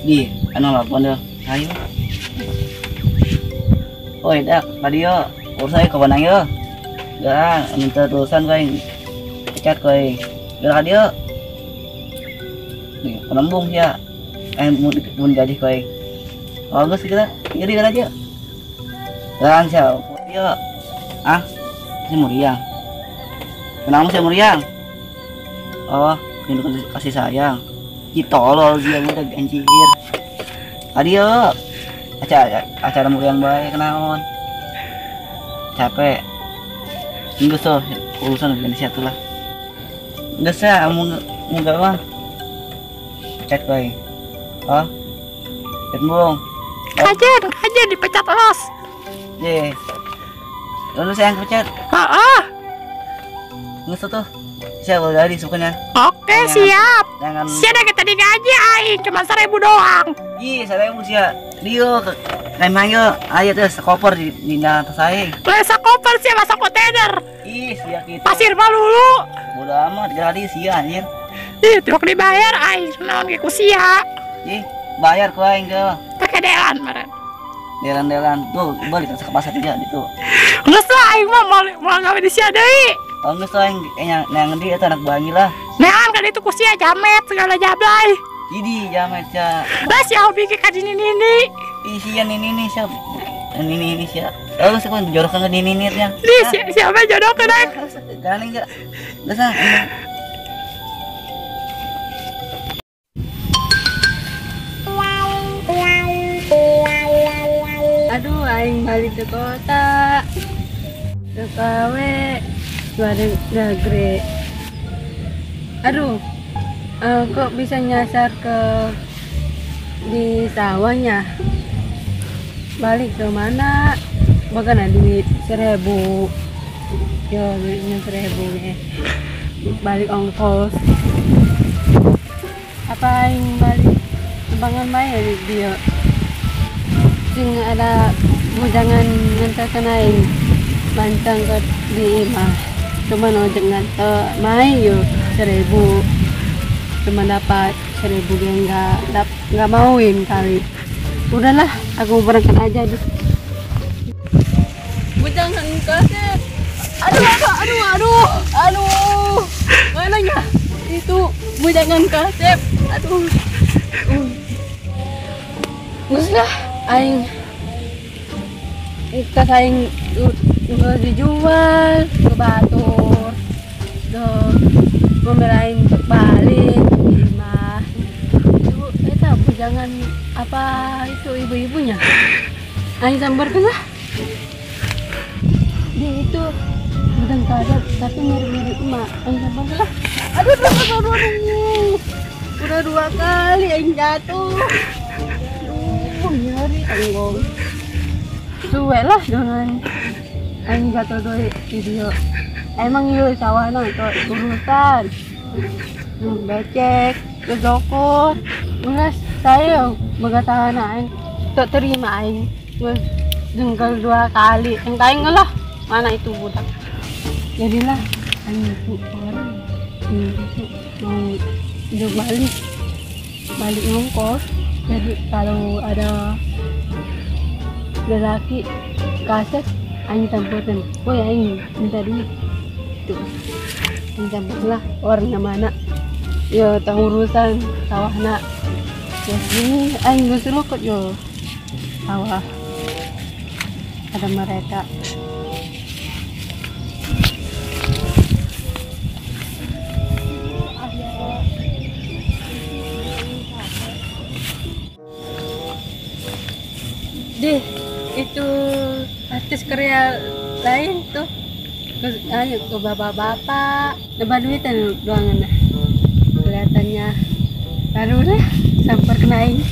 Di, anu lapon deh. Ayo. Oi, dak, tadi yo. Urus saya ke mana yo? Dah, minta tulisan kau pecat kau. Dah dia. Nih, penembung ya. Mun gaji kau. Bagus kita. Iri kan aja. Dan siapa? Dia. Ah, si Muriang. Kenapa si Muriang? Oh, ini kasih sayang. Kita tolol dia udah anjir. Adio. Acara Muriang baik kenaon. Capek. Enggak so, urusan organisasi satu lah. Enggak sah, enggak mah. Chat koi. Oh. Ketembung. Aja dipecat los. Ye. Lalu saya yang pecat. Nggak tuh. Siapa dari sukanya? Oke, siap. Jangan. Siapa kita digaji aing cuma 1.000 doang. Ih, 1.000 sia. Dio kayak manggil ayo tuh sekoper di atas saya. Lesa koper sih masa kontainer. Ih, sia kita. Pasir Malulu. Bodo amat jadi sia anjir. Ih, truk dibayar aing naon ge ku sia. Ih, bayar ku aing ge. Pakai delan meren. Delan tuh balik ke pasar aja itu. Geus lah aing mah mau gawe di sia deui. Oh nggak soal yang ngendi itu anak bangi lah. Nean kan itu kusia jamet segala jablay. Jadi jamet ya. Lah si hobi ke kadini nini. Isian ini siap. Ini siap. Oh sih kan jodohkan ke ini ya. Siapa jodoh ke naik? Jangan enggak. Enggak sah. Aduh, aing balik ke kota. Ke KW. Suara negeri. Aduh, kok bisa nyasar ke di sawahnya? Balik ke mana? Bahkan ada duit 1.000. Yo, duitnya 1.000 nih. Balik ongkos. Apa yang balik tembangan bayar dia? Sing ada jangan ngantarkan aing mancang ke di imah. Cuma ojek ngantar main yuk 1.000. Cuma dapat 1.000 dia nggak mauin kali. Udahlah, aku berangkat aja deh. Jangan kasih. Aduh. Mananya? Itu jangan kasih. Aduh. Nggak aing. Ikas aing nggak dijual ke batur. Tuh, membelain untuk balik di mah. Itu kita jangan apa itu ibu-ibunya. Aing sambarkan lah. Dia itu bukan kaget tapi mirip-mirip emak. Aing sambarkan lah. Aduh. Udah 2 kali aing jatuh. Aduh, nyari tanggong. Suwe lah dengan aing jatuh dari video. Emang yuk sawahna itu urusan. Becek, kedokot. Ulas saya bagatahan aing. Tak terima aing. Jengkel 2 kali. Yang aing lah. Mana itu budak. Jadilah aing itu orang. Itu mau hidup balik ngongkos. Jadi kalau ada lelaki kaset aing campurkan. Woi aing minta duit. Tuh. Aing campurlah orang mana. Ya tahu urusan sawahna. Ya sini aing geus lukut yo. Sawah. Ada mereka. Deh, itu artis karya lain tuh. Ayo ke bapak-bapak, nambah duitan doangan dah. Kelihatannya baru dah samper kenain.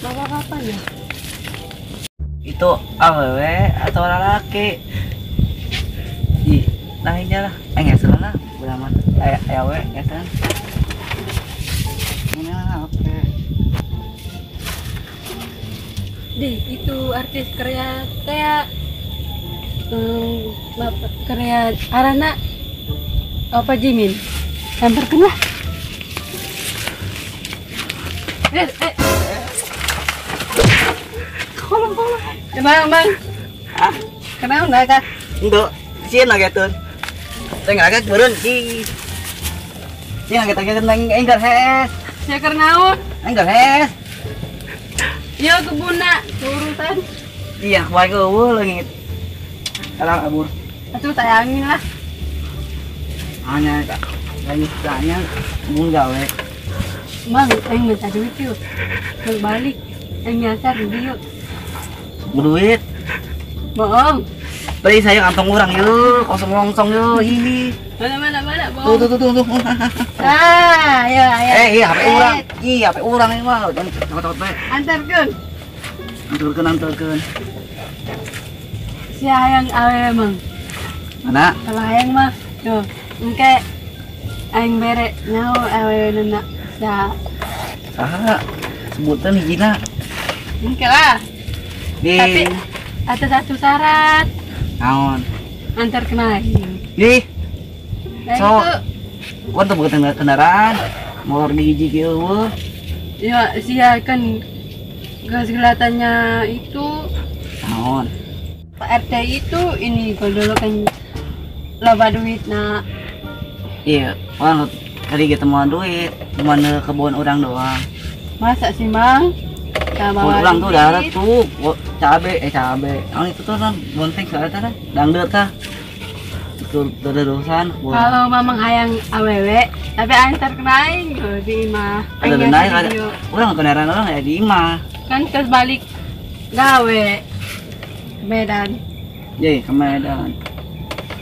Bapak-bapaknya Itu awewe atau laki? Di lainnya lah. Nggak salah lah. Beramat. Awewe nggak salah. Oke. deh itu artis karya kayak bapak karya Arana Apa Jimin? Lemparkan lah. Kolong. Kenapa bang? Hah? Kenapa enggak kak? Enggak, sian lagi tuh. Saya nggak agak beren sih. Sian lagi tanya tentang enggak hes. Saya kernaun. Enggak hes. Yo kebuna urusan. Iya, baik gue lagi. Kalau abur. Atuh tayangin lah. Hanya lagi tanya mun gawe. Bang, aing minta duit yuk. Berbalik. Aing nyasar di yuk. Berduit. Bohong. Beli saya kantong orang yuk, kosong yuk. Ih. Mana bohong. Tuh. Ah, ayo. Iya, HP orang. Iya, HP orang ini mah. Jangan takut bae. Antarkan. Anturkeun. Si hayang awe emang. Mana? Kalau hayang mah, tuh, engke aing bere nyaho awe nana. Ya, Saha? Sebutan hijina. engke lah. Tapi Di ada satu syarat, naon? antar kena aing. Di Nah So. itu, Gua tuh bukan kendaraan. Motor di hiji kieu. ya sia kan gas kelihatannya itu Naon? Pak RT itu ini kalau dulu kan loba duit nah Iya, orang tadi kita mau duit, cuma kebun orang doang. masa sih mang Kebun orang tuh darat tuh, cabe. Yang itu tuh kan bonteng soalnya kan, dangdut kah? Itu terusan. kalau mamang hayang awewe tapi antar kenaing di imah Ada naik ada. Orang kendaraan orang ya di imah. kan kes balik gawe Medan Jadi ke Medan.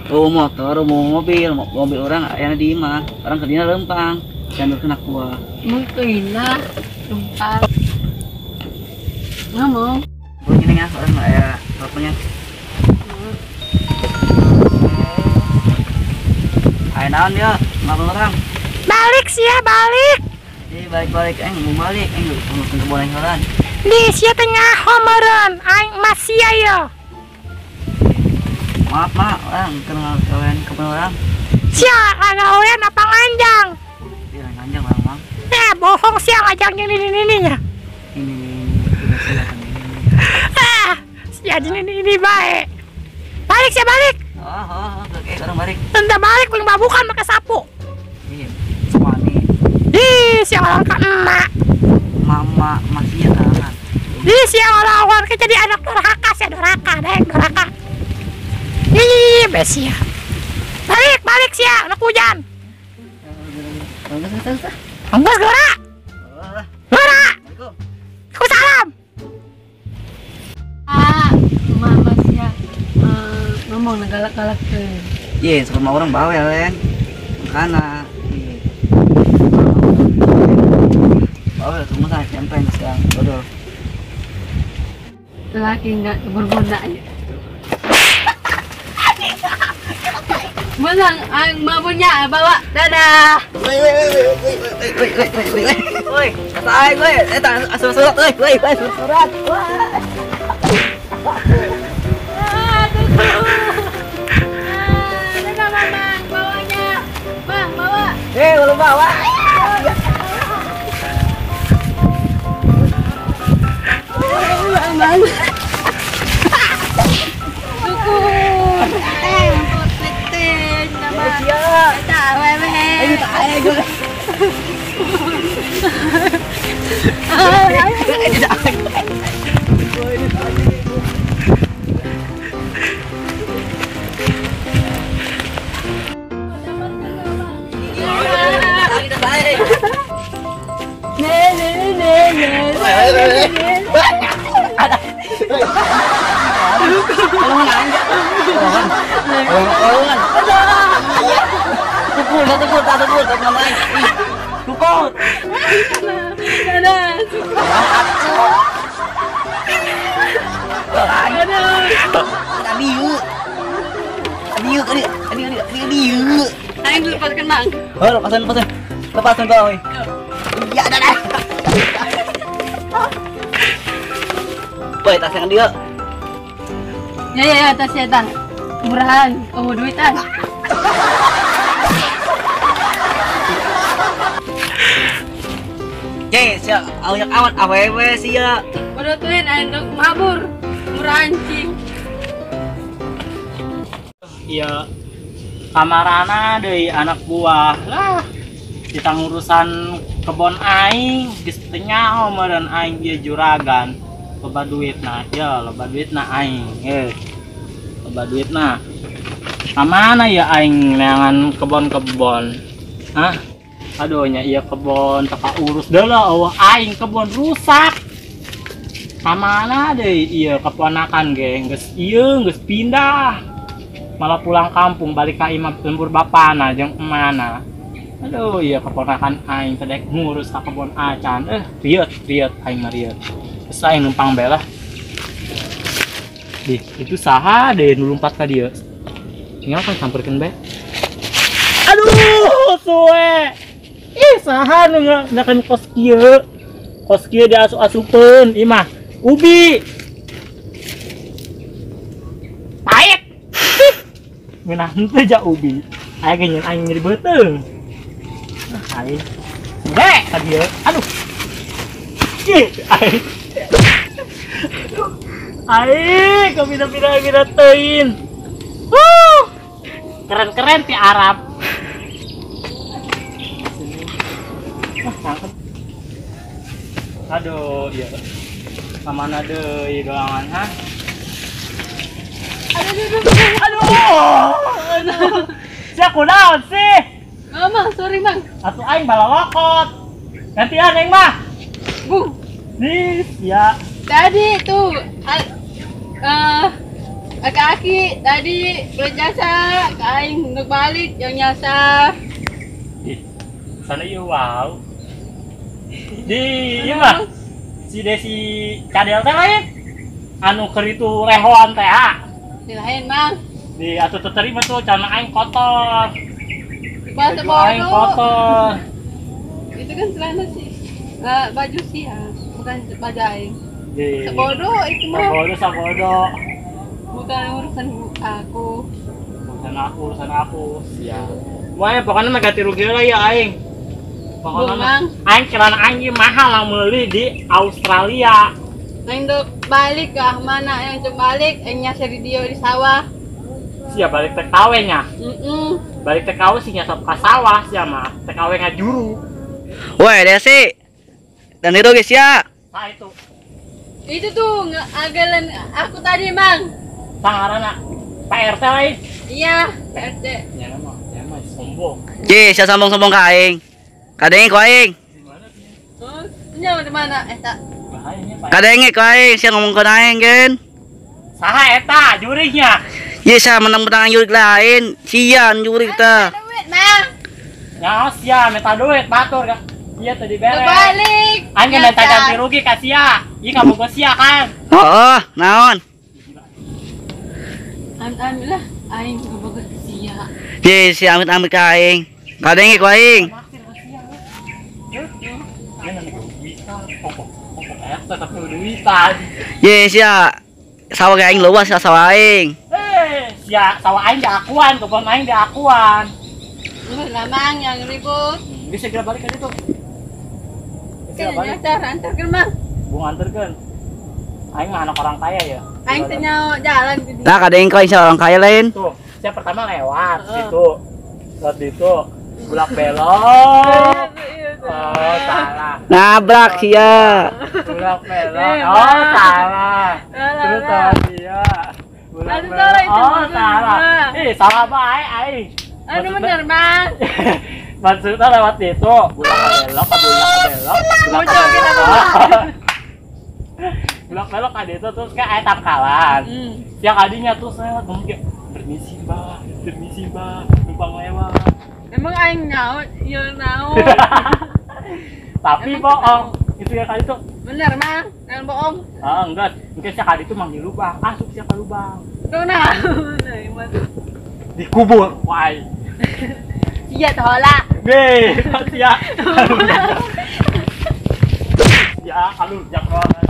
Oh motor, mau mobil orang ayana di imah. Orang kerjanya lempang, jangan kena gua. mungkin lah tempat ngomong Gua gini ya, orang nggak ya, bapaknya. Ayo naon dia, makan orang. Balik sih ya, balik. Jadi balik, mau balik, mau ke boleh orang. Di sia tengah homeran, aing masih ayo. Maaf orang kenal kalian kebun orang. Sia agawean apa nganjang? Dia lanjang bang. Bohong sia ngajang ini. Ini sudah silakan ini. Sia ini baik. Balik sih balik. Oke, orang balik. Tenda balik paling babukan pakai sapu. Iya, semua nih. Sia orang ke emak. Mama masih ya kan. Sia orang ke jadi anak dorhaka sih dorhaka. Besia. Balik sia anak hujan. Anggas gora. Aku salam. mama sia ngomong galak-galak ke Iya, sama orang bawel kan. Makana. Bawel semua saya campeng sekarang. Bodoh. lelaki nggak berguna ya. Menang, ang mabunya bawa, dadah. Woi, santai gue. Surat. Surat. Dadah mamang, bawanya. Bang, bawa. Belum bawa. Aman. Syukur. Putlitin nama. Tak wewe. Ayo tak gue. Aing lepaskan mang. Lepasan kau. Ya dah. Woi, tasnya dia. Ya, tas ya tang. Murahan, kamu duitan. Oke, sia awak awat awewe sia. Udah tuin ayo mabur. Murah anjing. Iya, kamarana dari anak buah lah. Kita ngurusan kebon aing, gestenya dan aing dia juragan. Loba duit nah, ya loba duit nah aing. Loba duit nah. Kamana ya aing neangan kebon-kebon? Hah? Aduh nya iya kebon tak urus deula eueuh aing kebon rusak. Kamana deh iya keponakan ge geus ieu geus pindah. Malah pulang kampung balik ka imah lembur bapana jeung emana. Aduh iya keponakan aing teh ngurus ka kebon acan. Riet aing mah riet. Terus aing numpang belah. Itu saha deh nu lompat ka dieu. Tinggal kan samperkeun be. Aduh suwe. Ih saha nu ngakan kos kieu. Kos kieu diasup-asupkeun imah ubi. Pahit. Ngeunah henteu ja ubi. Aya ge nyeun aing nyeri beuteung. Aing. Be ka dieu. Aduh. Ih aing. Aing kabina-bina teuin. Keren-keren ti Arab. Aduh, iya. Kamana deui doangan ha? Aduh. Sia kunaon sih? Mama, sorry Mang. Atuh aing balalokot. Gantian aing mah. Bung. Nih, ya. Tadi tuh aki-aki tadi berjasa ke aing untuk balik yang nyasar. Sana ieu wow. Di ieu mah si Desi Cadel teh lain. Anu keur itu rehoan teh ha. Silain Mang. Di atuh teu terima tuh celana aing kotor. Bahasa Baju aing bodoh. kotor. Itu kan celana sih. Baju sih ya, bukan baju aing. Di Sebodoh itu mah. sabodo. Bukan urusan aku. Urusan aku. Siap. Moe pokoknya mah ganti rugi lah ya aing. Pokoknya mah aing celana aing mahal lah meuli di Australia. Aing dok balik ke mana yang untuk balik aing nyasar di dia di sawah. Siap balik TKW nya. Balik TKW sih nyasar ka sawah sia mah. TKW ngajuru. Woi, Desi. Dan itu guys ya. Nah itu. Itu tuh agalan aku tadi Mang. Tangarana PRT lain. Iya, PRT. Ya mah sombong. Ji, sia sombong-sombong ka aing. Kadenge ku aing. Oh, nya di mana? Tak. Bahayanya Pak. Kadenge ku aing sia ngomongkeun aing gen. Saha eta jurignya? Ye sia menang-menang jurig lain. Sian jurig teh. Duit, Mang. Nyaos ya minta duit batur kan. Iya tadi beres. Balik. Anjing minta ganti rugi ka sia. Ieu kamu gua sia kan. Oh, naon? Alhamdulillah aing boga sia. Ye sia amit-amit ka aing. Kadenge ku aing. Ye sia sawah ge aing leuwas sia sawah aing. Sia sawah aing diakuan, kebun aing diakuan. Lamang yang ribut. Bisa kira balik kan itu. Kan nyasar antarkeun Mang. Bung anterkeun. Aing mah anak orang kaya ya. Aing teh nyaho jalan di Nah, kadenge ku aing sia orang kaya lain. Tuh, saya pertama lewat situ. Lewat itu bulak belok. Oh, salah. Nabrak sia. Bulak belok. Oh, salah. Terus salah dia. Bulak Aduh, belok. salah itu Oh, maksudnya. salah. Salah bae aing. Aduh bener Mang. Maksudnya lewat itu bulak belok, bulak belok. Bulak belok ada itu terus kayak ayat tangkalan. Yang adinya terus lewat ngomong kayak permisi mbak, numpang lewat. Emang aing nyaho, ieu naon? Tapi bohong, itu ya kali itu. Bener Mang, jangan bohong. Ah enggak, mungkin si kali itu manggil lubang, masuk siapa lubang? Tuh naon? Dikubur, why? Iya tola. Nih, ya. Ya, alur jak banget.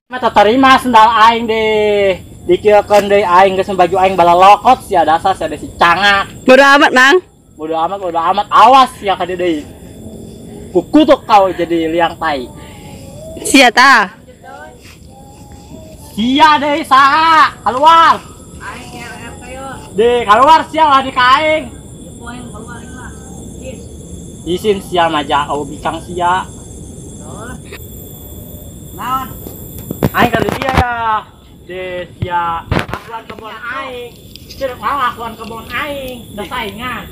Mata terima sendal aing deh. Dikirakeun deui aing geus baju aing balalokot sia dasar sia si cangak. Bodo amat, Mang. Bodo amat, awas ya ka deui. kukutuk kau jadi liang tai. Sia ta. Sia deh saha keluar. Aing RT yuk. Deh keluar sia lah di kaing. Poin keluar ini mah. Isin sia aja au bikang sia. Naon? Aing kali dia ya. Deh sia akuan kebon aing. Tidak mau akuan kebon aing. Da saingan.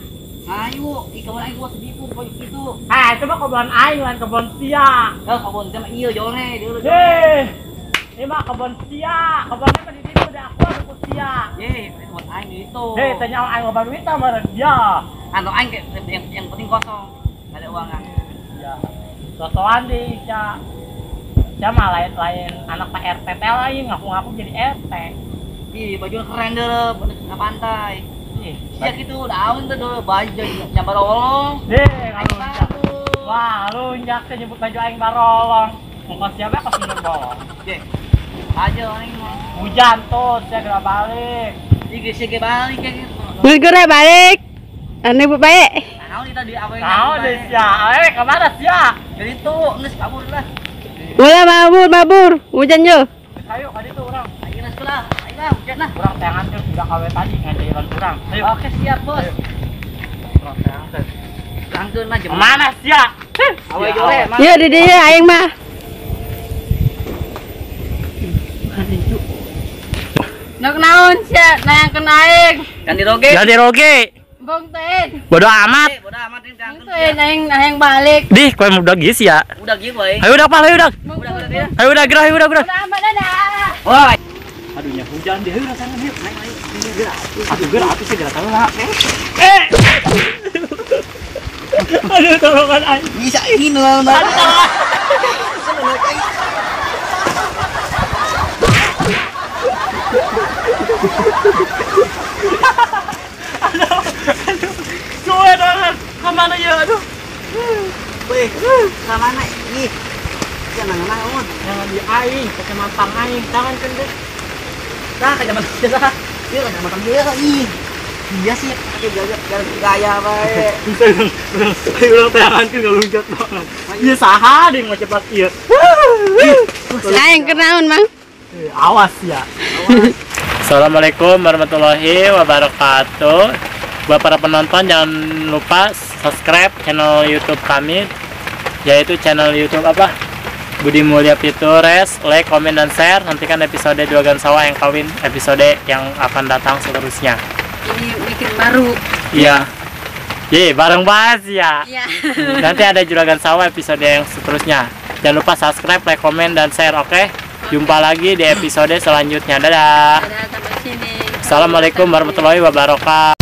Ayo, kebun aing gua sedipu poin itu. Ah, coba kebon aing lain kebon sia. Kebun sama iya jone dulu. Deh. Ini mah kebon sia. Kebonnya kan di situ udah akuan aku sia. Ye, kebun aing itu. Hei, tanya aing loba duit sama dia. Kantong aing yang penting kosong. Enggak ada uangan. Ya. Sosokan deh, Ca. Ca mah lain anak Pak RT lain ngaku-ngaku jadi RT. Ih, baju keren deh, bener pantai. Ih, Ya gitu, daun tuh dulu baju nyambar olong. deh, ngalunjak. Wah, lunjak teh nyebut baju aing barolong. Ongkos siapa pas bener bolong. Ye. Aja aing mah. Hujan tuh, saya gerak balik. Ih, sige balik kayak gitu. Gura balik. Ane bu baik. Nah, ini tadi apa yang Kau deh sia, kemana sia? Jadi itu, nges kabur lah. Mula mabur. Hujan yo. Ayo, kali itu orang. Ayo nges lah, ayo lah, hujan lah. Orang tangan tuh sudah kawe tadi ngajarin kurang. Ayo, Oke, siap bos. orang tangan tuh. Langsung aja. Kemana sia? Awal jore, mah. Yo di dia aing mah. Nak naon sia, nayang kena aing. Kan diroge. Jadi roge. Bong ten. Bodoh amat. Bodoh amat ini Bong diangkut. ten nayang balik. Dih, kau udah gis ya. Udah gitu, boy. Ayo udah pal, ayo udah. Udah dia. Ayo udah gerah, ayo udah gerah. Udah amat dah. Woi. Aduhnya hujan deh, ayo sana yuk. Naik lagi. Ini gerak. Aduh gerah, aku sih gerah tahu lah. Aduh tolongan aing. Bisa ini lah. Gue tangan, kemana ya? Aduh. Wih, sama mana ini? Jangan naon. Jangan di aing, kecamatan aing, tangan kendek. Dah ke zaman dia dah. Dia ke zaman dia ih. Dia sih pakai gaya bae. Bisa ulang tangan kan nggak luncat banget. Iya saha deh mau cepat iya. Aing kenaon mang. Awas ya. Assalamualaikum warahmatullahi wabarakatuh. Buat para penonton jangan lupa subscribe channel YouTube kami, yaitu channel YouTube apa? Budi Mulya Pitures, like, komen dan share. Nantikan episode Juragan Sawah yang kawin, episode yang akan datang seterusnya. Ini bikin baru. Iya. Ye, bareng bahas ya. Iya. Nanti ada Juragan Sawah episode yang seterusnya. Jangan lupa subscribe, like, komen dan share, oke? Jumpa lagi di episode selanjutnya. Dadah. Ada sampai sini. Assalamualaikum warahmatullahi wabarakatuh.